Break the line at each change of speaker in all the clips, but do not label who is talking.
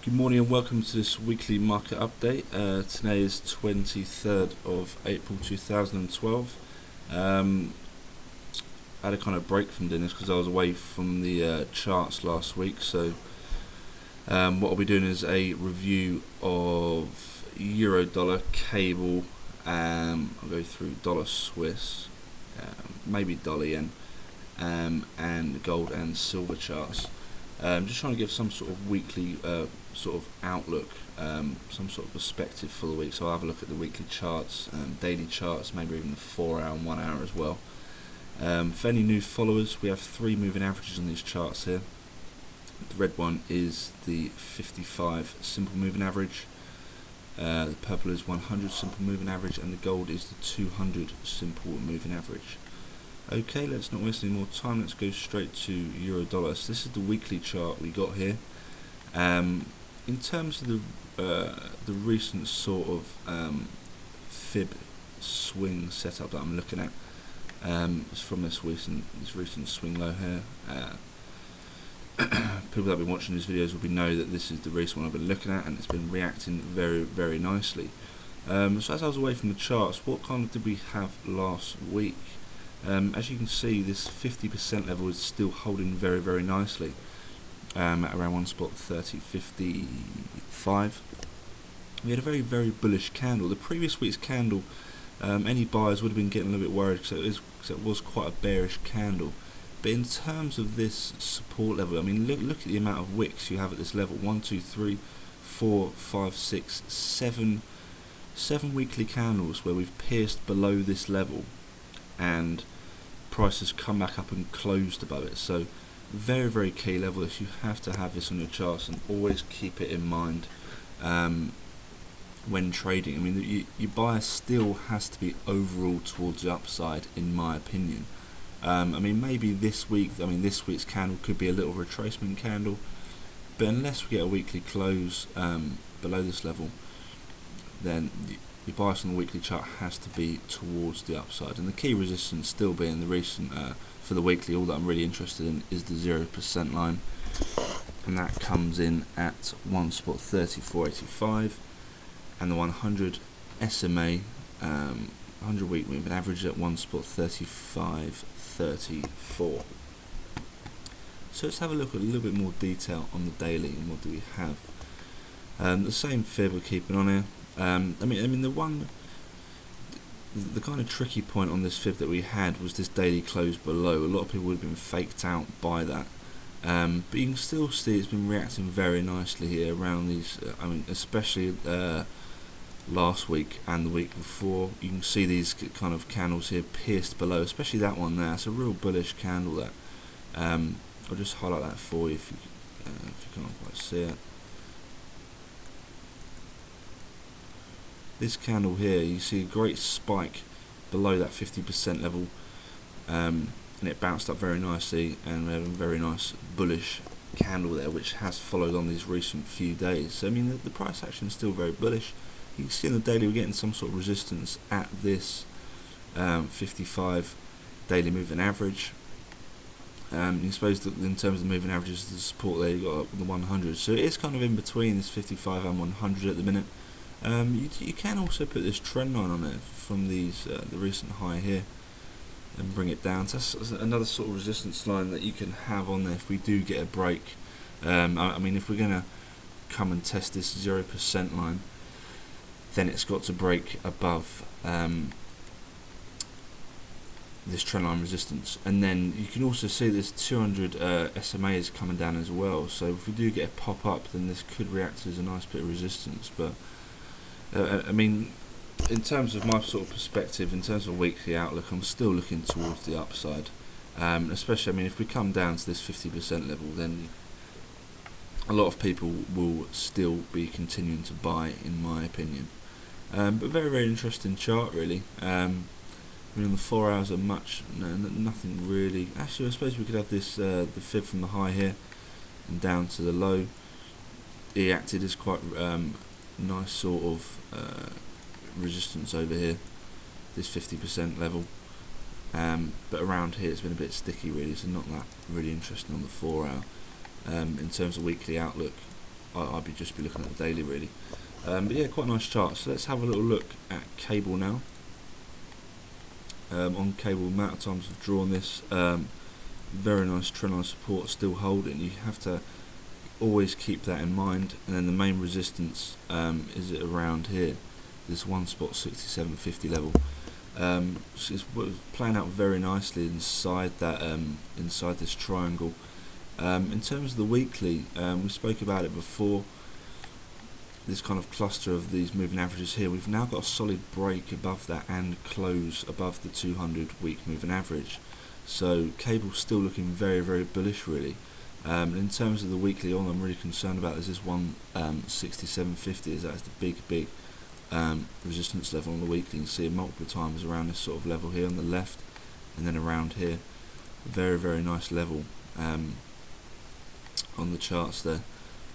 Good morning and welcome to this weekly market update. Today is 23rd of April 2012. I had a kind of break from doing this because I was away from the charts last week. So what I'll be doing is a review of Euro dollar, cable, I'll go through dollar Swiss, maybe dollar yen, and gold and silver charts. Just trying to give some sort of weekly sort of outlook, some sort of perspective for the week. So I'll have a look at the weekly charts, daily charts, maybe even the 4 hour and 1 hour as well. For any new followers, we have 3 moving averages on these charts here. The red one is the 55 simple moving average, the purple is 100 simple moving average, and the gold is the 200 simple moving average. Okay, let's not waste any more time, let's go straight to euro dollar. So this is the weekly chart we got here. In terms of the recent sort of fib swing setup that I'm looking at, it's from this recent swing low here. People that have been watching these videos will know that this is the recent one I've been looking at, and it's been reacting very, very nicely. So as I was away from the charts, what kind of did we have last week? As you can see, this 50% level is still holding very, very nicely, at around one spot 30.55. We had a very, very bullish candle. The previous week's candle, any buyers would have been getting a little bit worried because it was quite a bearish candle. But in terms of this support level, I mean, look at the amount of wicks you have at this level. 1, 2, 3, 4, 5, 6, 7 weekly candles where we've pierced below this level, and price has come back up and closed above it. So very, very key level. You have to have this on your charts and always keep it in mind when trading. I mean, your bias still has to be overall towards the upside, in my opinion. I mean, maybe this week's candle could be a little retracement candle, but unless we get a weekly close below this level, then your bias on the weekly chart has to be towards the upside. And the key resistance still being the recent, for the weekly, all that I'm really interested in is the 0% line, and that comes in at one spot 34.85, and the 100 SMA 100 week moving average at one spot 35.34. So let's have a look at a little bit more detail on the daily, and what do we have. The same fib we're keeping on here. I mean the kind of tricky point on this fib that we had was this daily close below. A lot of people would have been faked out by that, but you can still see it's been reacting very nicely here around these. I mean, especially last week and the week before, you can see these kind of candles here pierced below, especially that one there. It's a real bullish candle there. I'll just highlight that for you if you can't quite see it. This candle here, you see a great spike below that 50% level, and it bounced up very nicely, and we have a very nice bullish candle there, which has followed on these recent few days. So I mean, the price action is still very bullish. You can see in the daily we're getting some sort of resistance at this 55 daily moving average. You suppose that in terms of the moving averages, the support there, you've got the 100. So it is kind of in between this 55 and 100 at the minute. You can also put this trend line on it from these the recent high here and bring it down. So that's another sort of resistance line that you can have on there if we do get a break. I mean, if we're going to come and test this 0% line, then it's got to break above this trend line resistance, and then you can also see this 200 SMA is coming down as well. So if we do get a pop up, then this could react as a nice bit of resistance. But I mean, in terms of my sort of perspective, in terms of weekly outlook, I'm still looking towards the upside. Especially, I mean, if we come down to this 50% level, then a lot of people will still be continuing to buy, in my opinion. But very, very interesting chart, really. I mean, on the 4 hours are nothing really. Actually, I suppose we could have this the fib from the high here and down to the low. It acted as quite nice sort of resistance over here, this 50% level, but around here it's been a bit sticky really, so not that really interesting on the 4 hour. In terms of weekly outlook, I'd just be looking at the daily really. But yeah, quite a nice chart. So let's have a little look at cable now. On cable, amount of times I've drawn this. Very nice trendline support still holding. You have to always keep that in mind. And then the main resistance is around here, this one spot 67.50 level. So it's playing out very nicely inside that inside this triangle. In terms of the weekly, we spoke about it before. This kind of cluster of these moving averages here, we've now got a solid break above that and close above the 200 week moving average. So cable's still looking very, very bullish really. In terms of the weekly, all I'm really concerned about is this 167.50, as that's the big resistance level on the weekly. You can see it multiple times around this sort of level here on the left, and then around here. Very, very nice level on the charts there.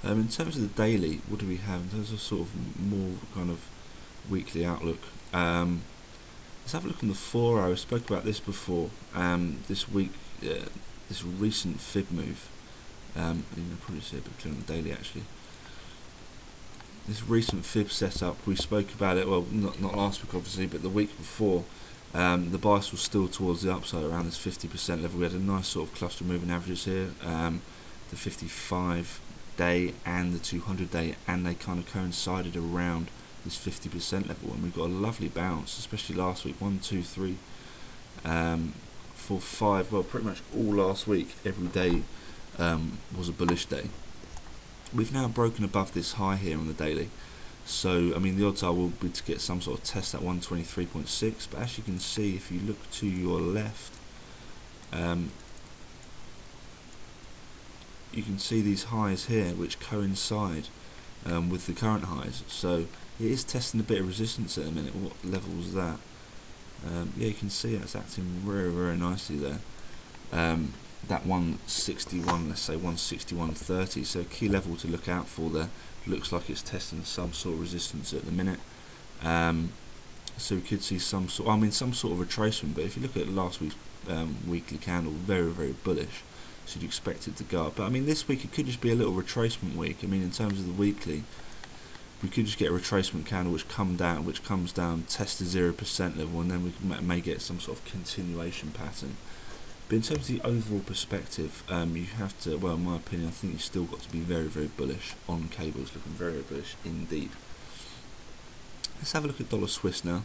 In terms of the daily, what do we have in terms of sort of more kind of weekly outlook? Let's have a look on the 4 hour. I spoke about this before. This week, this recent fib move. You can probably see a bit clearer on the daily actually. This recent fib setup, we spoke about it. Well, not last week obviously, but the week before. The bias was still towards the upside around this 50% level. We had a nice sort of cluster of moving averages here. The 55-day and the 200-day, and they kind of coincided around this 50% level, and we've got a lovely bounce, especially last week. 1, 2, 3, 4, 5. Well, pretty much all last week, every day was a bullish day. We've now broken above this high here on the daily, so I mean the odds are will be to get some sort of test at 123.6. But as you can see, if you look to your left, you can see these highs here which coincide with the current highs. So it is testing a bit of resistance at the minute. What level was that? Yeah, you can see it's acting very, very nicely there. That 161, let's say 161.30. So a key level to look out for there. Looks like it's testing some sort of resistance at the minute. So we could see some sort of retracement. But if you look at last week's weekly candle, very, very bullish. So you'd expect it to go up. But I mean, this week it could just be a little retracement week. I mean, in terms of the weekly, we could just get a retracement candle which comes down, test the 0% level, and then we may get some sort of continuation pattern. But in terms of the overall perspective, you have to, well, in my opinion, I think you've still got to be very, very bullish on cables, looking very, very bullish indeed. Let's have a look at dollar Swiss now.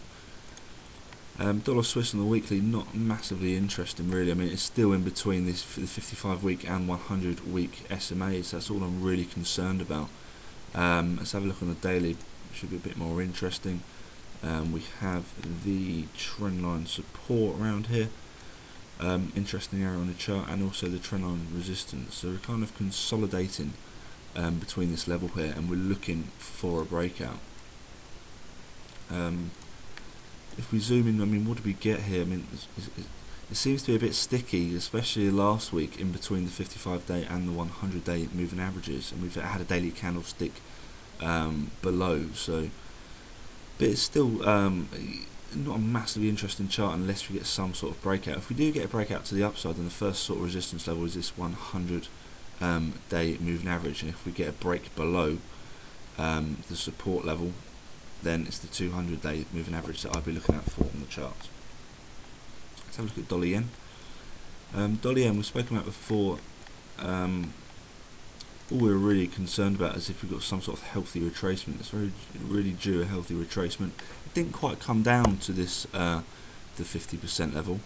Dollar Swiss on the weekly, not massively interesting really. I mean, it's still in between this the 55-week and 100-week SMAs. That's all I'm really concerned about. Let's have a look on the daily. Should be a bit more interesting. We have the trendline support around here. Interesting area on the chart, and also the trendline resistance. So we're kind of consolidating between this level here, and we're looking for a breakout. If we zoom in, I mean, what do we get here? I mean, it seems to be a bit sticky, especially last week in between the 55-day and the 100-day moving averages, and we've had a daily candlestick below. So, but it's still not a massively interesting chart unless we get some sort of breakout. If we do get a breakout to the upside, then the first sort of resistance level is this 100-day moving average, and if we get a break below the support level, then it's the 200-day moving average that I'd be looking out for on the charts. Let's have a look at dollar yen. Dollar yen, we've spoken about before. All we're really concerned about is if we've got some sort of healthy retracement. It's really due a healthy retracement. It didn't quite come down to this the 50% level.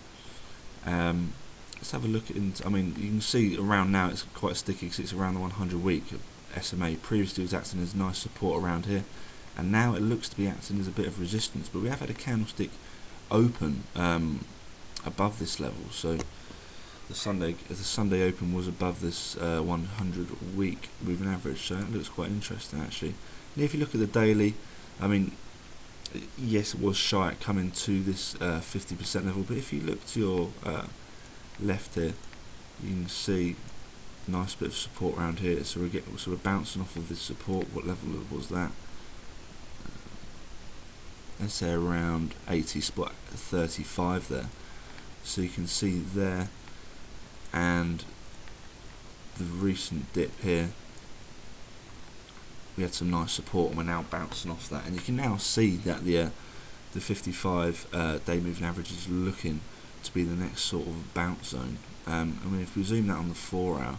Let's have a look at. I mean, you can see around now it's quite sticky because it's around the 100-week SMA. Previously, it was acting as nice support around here, and now it looks to be acting as a bit of resistance. But we have had a candlestick open above this level. So the Sunday open was above this 100-week moving average. So that looks quite interesting actually. And if you look at the daily, I mean, yes, it was shy at coming to this 50% level, but if you look to your left here, you can see a nice bit of support around here. So we're bouncing off of this support. What level was that? Let's say around 80 spot 35 there. So you can see there, and the recent dip here we had some nice support, and we're now bouncing off that. And you can now see that the 55 day moving average is looking to be the next sort of bounce zone. I mean, if we zoom that on the 4 hour,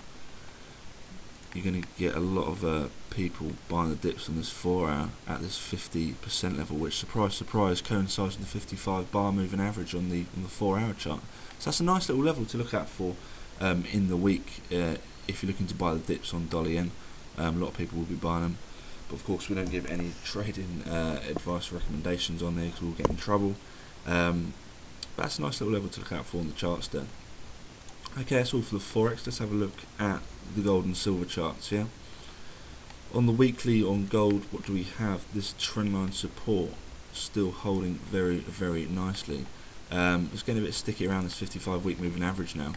you're going to get a lot of people buying the dips on this 4 hour at this 50% level, which, surprise surprise, coincides with the 55 bar moving average on the 4 hour chart. So that's a nice little level to look at for in the week if you're looking to buy the dips on dollar yen. A lot of people will be buying them, but of course we don't give any trading advice or recommendations on there because we'll get in trouble. But that's a nice little level to look out for on the charts there. Okay, that's all for the Forex. Let's have a look at the gold and silver charts. Yeah, on the weekly on gold, what do we have? This trendline support still holding very, very nicely. It's getting a bit sticky around this 55-week moving average now,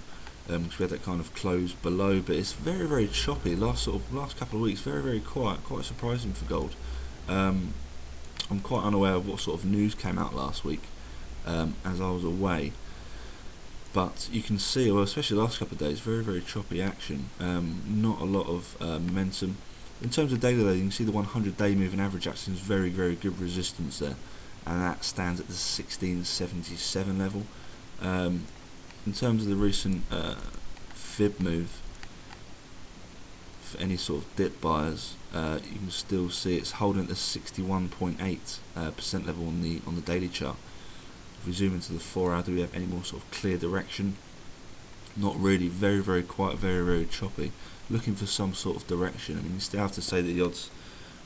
because we had that kind of close below, but it's very, very choppy. Last couple of weeks, very, very quiet. Quite surprising for gold. I'm quite unaware of what sort of news came out last week, as I was away. But you can see, well, especially the last couple of days, very, very choppy action. Not a lot of momentum. In terms of daily though, you can see the 100-day moving average acting is very, very good resistance there, and that stands at the 1677 level. In terms of the recent fib move, for any sort of dip buyers, you can still see it's holding at the 61.8% level on the daily chart. If we zoom into the 4 hour, do we have any more sort of clear direction? Not really. Very, very quiet, very, very choppy. Looking for some sort of direction. I mean, you still have to say that the odds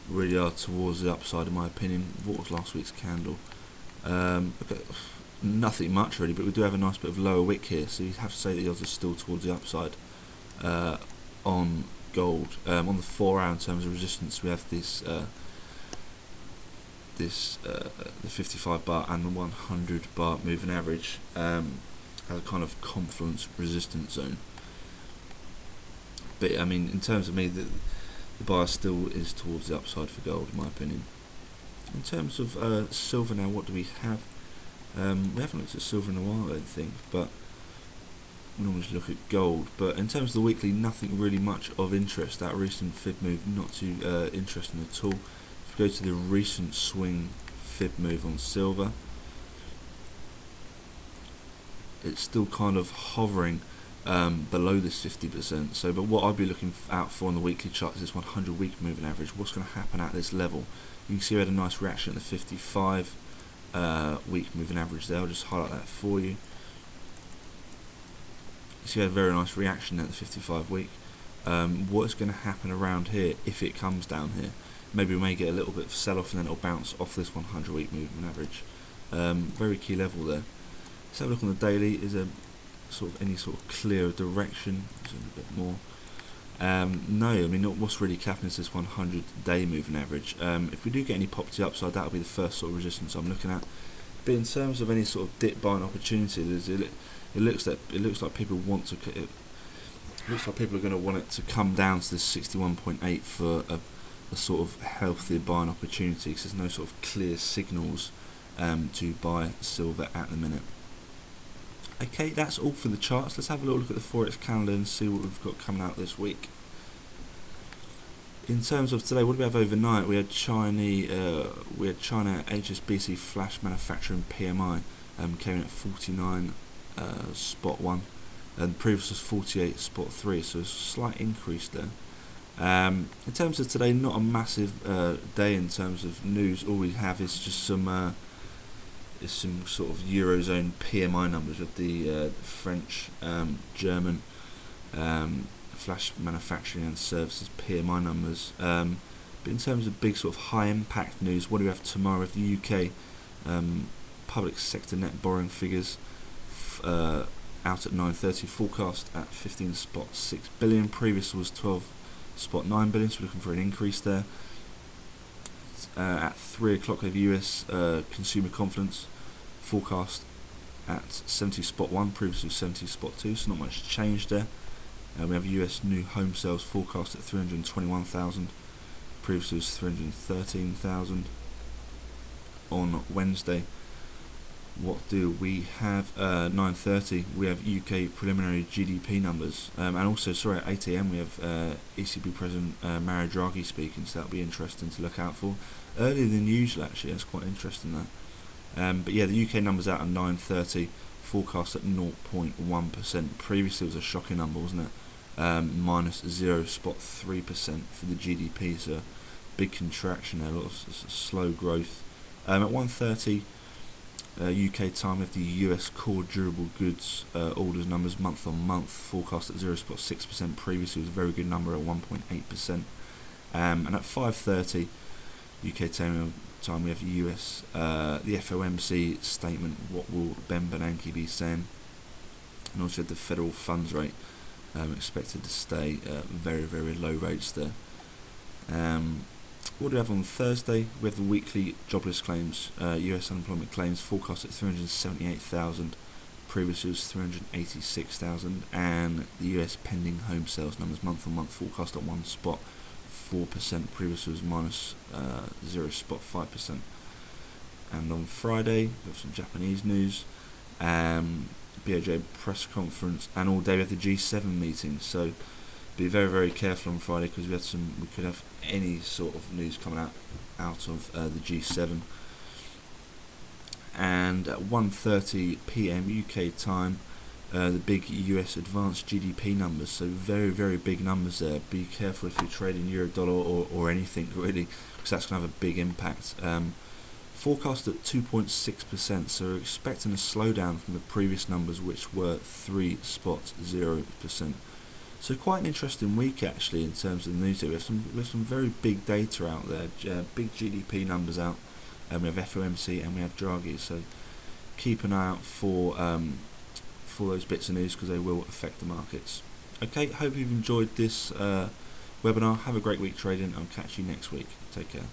really are towards the upside, in my opinion. What was last week's candle? Okay, nothing much really, but we do have a nice bit of lower wick here, so you have to say that the odds are still towards the upside on gold. On the 4 hour, in terms of resistance, we have this the 55 bar and the 100 bar moving average as a kind of confluence resistance zone. But I mean, in terms of me, the bias still is towards the upside for gold, in my opinion. In terms of silver now, what do we have? We haven't looked at silver in a while, I don't think, but we normally look at gold. But in terms of the weekly, nothing really much of interest. That recent fib move, not too interesting at all. If we go to the recent swing fib move on silver, it's still kind of hovering below this 50%. So, but what I'd be looking out for on the weekly chart is this 100-week moving average. What's going to happen at this level? You can see we had a nice reaction at the 55 week moving average there. I'll just highlight that for you. You see we had a very nice reaction at the 55 week. What's going to happen around here if it comes down here? Maybe we may get a little bit of sell-off and then it'll bounce off this 100-week moving average. Very key level there. Let's have a look on the daily. Is there sort of any sort of clear direction? A bit more. No, I mean, what's really capping is this 100-day moving average. If we do get any pop to the upside, that'll be the first sort of resistance I'm looking at. But in terms of any sort of dip buying opportunity, it looks like people want to. It looks like people are going to want it to come down to this 61.8 for a sort of healthier buying opportunity, because there's no sort of clear signals to buy silver at the minute. Okay, that's all for the charts. Let's have a little look at the Forex calendar and see what we've got coming out this week. In terms of today, what do we have overnight? We had China HSBC flash manufacturing PMI came in at 49.1, and previous was 48.3, so a slight increase there. In terms of today, not a massive day in terms of news. All we have is just some sort of Eurozone PMI numbers of the French, German, flash manufacturing and services PMI numbers. But in terms of big sort of high impact news, what do we have tomorrow? With the UK public sector net borrowing figures out at 9:30, forecast at 15.6 billion. Previous was 12.9 billion, so we're looking for an increase there. At 3 o'clock, we have US consumer confidence forecast at 70.1, previously 70.2, so not much change there. We have US new home sales forecast at 321,000, previously was 313,000 on Wednesday. What do we have? 9:30. We have UK preliminary GDP numbers, and also sorry at 8 a.m. we have ECB President Mario Draghi speaking, so that'll be interesting to look out for. Earlier than usual, actually. That's quite interesting. That. But yeah, the UK numbers out at 9:30. Forecast at 0.1%. Previously, it was a shocking number, wasn't it? Minus 0.3% for the GDP. So big contraction there. A lot of slow growth. At 1:30. UK time, we have the US core durable goods orders numbers month on month, forecast at 0.6%. Previously it was a very good number at 1.8%. And at 5:30 UK time we have the FOMC statement. What will Ben Bernanke be saying? And also the federal funds rate expected to stay very, very low rates there. What do we have on Thursday? We have the weekly jobless claims, US unemployment claims forecast at 378,000, previously was 386,000, and the US pending home sales numbers month on month forecast at 1.4%, previously was minus 0.5%. And on Friday, we have some Japanese news, BOJ press conference, and all day we have the G7 meeting. So be very, very careful on Friday because we could have any sort of news coming out of the G7. And at 1:30 p.m. UK time, the big US advanced GDP numbers. So very, very big numbers there. Be careful if you're trading euro dollar or anything really, because that's going to have a big impact. Forecast at 2.6%, so we're expecting a slowdown from the previous numbers, which were 3.0%. So quite an interesting week actually in terms of the news. We have some very big data out there, big GDP numbers out, and we have FOMC and we have Draghi. So keep an eye out for those bits of news because they will affect the markets. Okay, hope you've enjoyed this webinar. Have a great week trading. I'll catch you next week. Take care.